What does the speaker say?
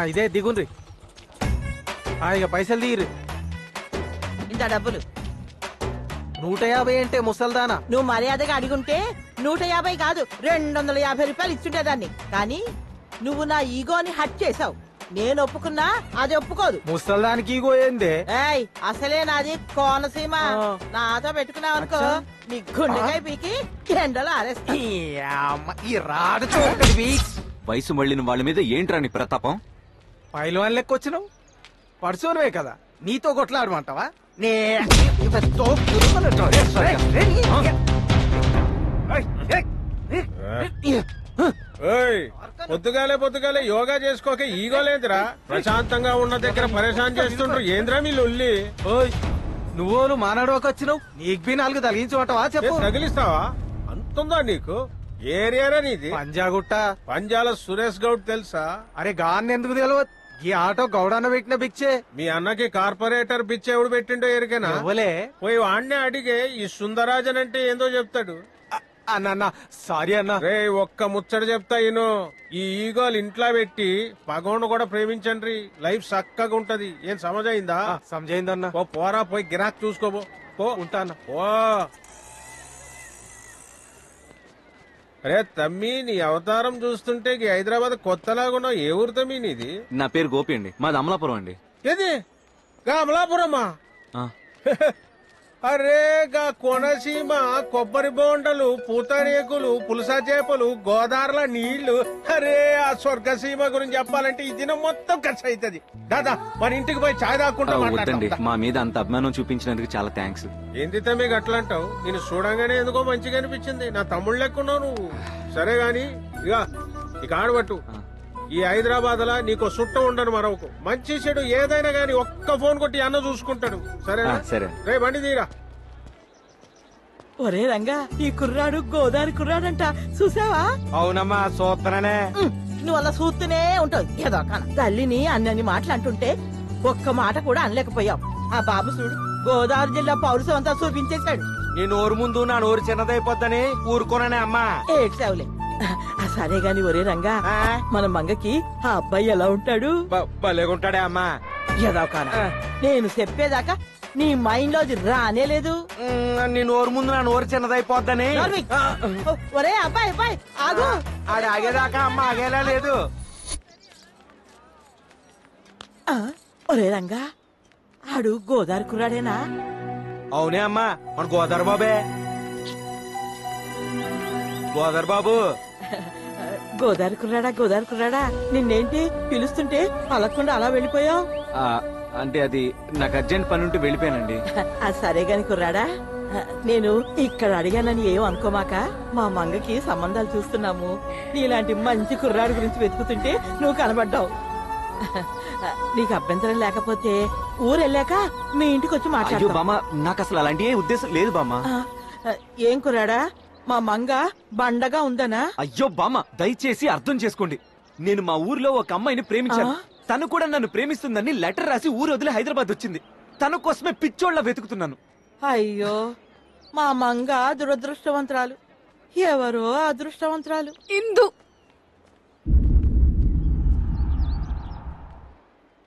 ఇదే దిగుండ్రి. ఇక పైసలు తీరు. ఇంత డబ్బులు 150 అంటే ముసల్దానా. నువ్వు మర్యాదగా అడిగుంటే 150 కాదు 250 రూపాయలు ఇచ్చుండేదాన్ని. కానీ నువ్వు నా ఈగోని హట్ చేసావు. నేను ఒప్పుకున్నా అది ఒప్పుకోదు. ముసల్దానికి ఈగో ఏందే? ఏయ్ అసలే నాది కోనసీమ. నాతో పెట్టుకున్నావు అనుకో నీ గుండెకాయ పీకి ఎండలో ఆరేస్తా. ఈ రాడు చూడండి. వయసు మళ్ళిన వాళ్ళ మీద ఏంట్రా నీ ప్రతాపం? పైలవాన్ లెక్క వచ్చినావు. పడుసోనివే కదా, నీతో కొట్లాడమంటావా? పొద్దుగాలే యోగా చేసుకోక ఈగోలేదురా. ప్రశాంతంగా ఉన్న దగ్గర పరేషాన్ చేస్తుండ్రు. ఏంద్రా మీ లొల్లి? నువ్వు మానాడుకు వచ్చినావు. నీకు బి 4 తగిలించమంటావా? చెప్పు. తగిలిస్తావా? అంతుందా నీకు? ఏరియారా నీది? పంజాగుట్ట. పంజాల సురేష్ గౌడ్ తెలుసా? అరే గాన్ని ఎందుకు తెలియదు? ఈ ఆటో గౌడన్న పెట్టిన బిచ్చే. మీ అన్నకి కార్పొరేటర్ బిచ్చ ఎవడు పెట్టిండో ఎరికేనా? పోయి వాడినే అడిగే ఈ సుందరాజన్ అంటే ఏందో చెప్తాడు. అన్న సారీ అన్న. రే ఒక్క ముచ్చట చెప్తా ఇను. ఈ ఈగోలు ఇంట్లో పెట్టి పగోండు కూడా ప్రేమించండి. లైఫ్ చక్కగా ఉంటది. ఏం సమజైందా? సమజైందన్న. పోరా పోయి గిరాక్ చూసుకోబో. పో. ఉంటాను. ఓ అరే తమ్మి, నీ అవతారం చూస్తుంటే హైదరాబాద్ కొత్తలాగున్నావు. ఏ ఊరు తమ్మి నీది? నా పేరు గోపి అండి. మాది అమలాపురం అండి. ఏది అమలాపురమా? అరే గా కోనసీమ కొబ్బరి బోండలు, పూతరేకులు, పులస చేపలు, గోదావరిల నీళ్లు. అరే ఆ స్వర్గసీమ గురించి చెప్పాలంటే ఈ దినం మొత్తం ఖర్చు అవుతుంది. దాదా మన ఇంటికి పోయి చాయ్ దాక్కుంటా వద్దండి. మా మీద అంత అభిమానం చూపించినందుకు చాలా థ్యాంక్స్. ఏంది తమ్మి గట్లంటావు? నేను చూడంగానే ఎందుకో మంచిగా అనిపించింది. నా తమ్ముళ్ళు లెక్కున్నావు నువ్వు. సరే గాని ఇక ఆడబట్టు. ఈ హైదరాబాద్ లా నీకు సుట్టం ఉండను. మరొక మంచి చెడు ఏదైనా గాని ఒక్క ఫోన్ కొట్టి అన్న చూసుకుంటాడు. సరేనా? సరే. రే బండి తీరా. ఒరే రంగా, ఈ కుర్రాడు గోదావరి కుర్రాడంట. చూసావా? అవునమ్మా చూస్తున్నానే. నువ్వు అలా చూస్తూనే ఉంటావు. ఏదో తల్లిని అన్నని మాటలు అంటుంటే ఒక్క మాట కూడా అనలేకపోయావు. ఆ బాబు చూడు గోదావరి జిల్లా పౌరుషం అంతా చూపించేశాడు. నీ నోరు ముందు నా నోరు చిన్నదైపోద్దని ఊరుకోననే అమ్మా. ఏడ్చావులే. సరే గాని ఒరే రంగా, మన మంగకి ఆ అబ్బాయి ఎలా ఉంటాడు? భలేగుంటాడే అమ్మా. ఏదో నేను చెప్పేదాకా నీ మైండ్ లోది రానే లేదు. నీ నోరు ముందు నా నోరు చిన్నదైపోద్దని. ఒరే అబ్బాయి అబ్బాయి ఆగు. ఆడి ఆగేదాకా అమ్మ ఆగేలా లేదు. ఒరే రంగా, ఆడు గోదావరి కుర్రాడేనా? అవునే అమ్మా, మన గోదావరి బాబే. గోదావరి బాబు. గోదావరి కుర్రాడా నిన్నేంటి పిలుస్తుంటే పలకుండా అలా వెళ్ళిపోయావు? అంటే అది నాకు అర్జెంట్ పని ఉంటే వెళ్ళిపోయానండి. సరే గాని కుర్రాడా, నేను ఇక్కడ అడిగానని ఏం అనుకోమాక. మా మంగకి సంబంధాలు చూస్తున్నాము. నీలాంటి మంచి కుర్రాడి గురించి వెతుకుతుంటే నువ్వు కనబడ్డావు. నీకు అభ్యంతరం లేకపోతే ఊరెళ్ళాక మీ ఇంటికి వచ్చి మాట్లాడు. బామ్మ, నాకు అసలు అలాంటి ఉద్దేశం లేదు బామ్మ. ఏం కుర్రాడా, మా మంగ బండగా ఉందనా? అయ్యో బామ్మ, దయచేసి అర్థం చేసుకోండి. నేను మా ఊర్లో ఒక అమ్మాయిని ప్రేమించాను. తను కూడా నన్ను ప్రేమిస్తుందని లెటర్ రాసి ఊరు వదిలి హైదరాబాద్ వచ్చింది. తన కోసమే పిచ్చోళ్ళ వెతుకుతున్నాను. అయ్యో, మా మంగ దురదృష్టవంతురాలు. ఎవరో అదృష్టవంతురాలు. ఇందు